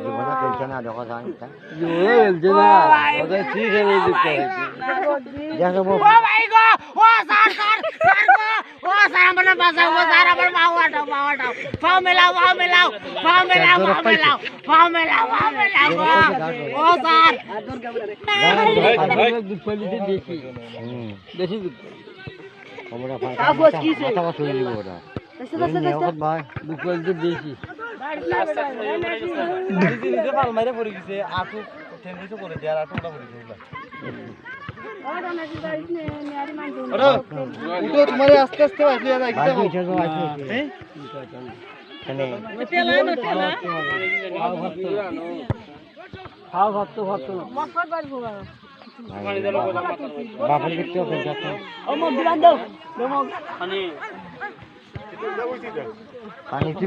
জীবনে খেলছে না দেখো জানি খেলছে না ওদের কি খেলে দিতে দেখো ও ভাই গো ও স্যার স্যার স্যার গো ও স্যার আমার বাঁচাও ও স্যার আমার বাবাটাও পাও মেলাও ও স্যার দুধ পালিতে দেখি বেশি দুধ আমরা মাথা বসে দিব ওটা ভাই দুধ পালিতে দেখি নিজে পাল মারে পড়ে গেছে আটু ঠেঙ্গিছে করে দেয় আর আটুটা পড়ে গেছে উঠো তোমারে আস্তে আস্তে আসলে না ভাই কিছু তো আছে খাও ভাবতো বাপের দিকতেও খেলছে পানি কি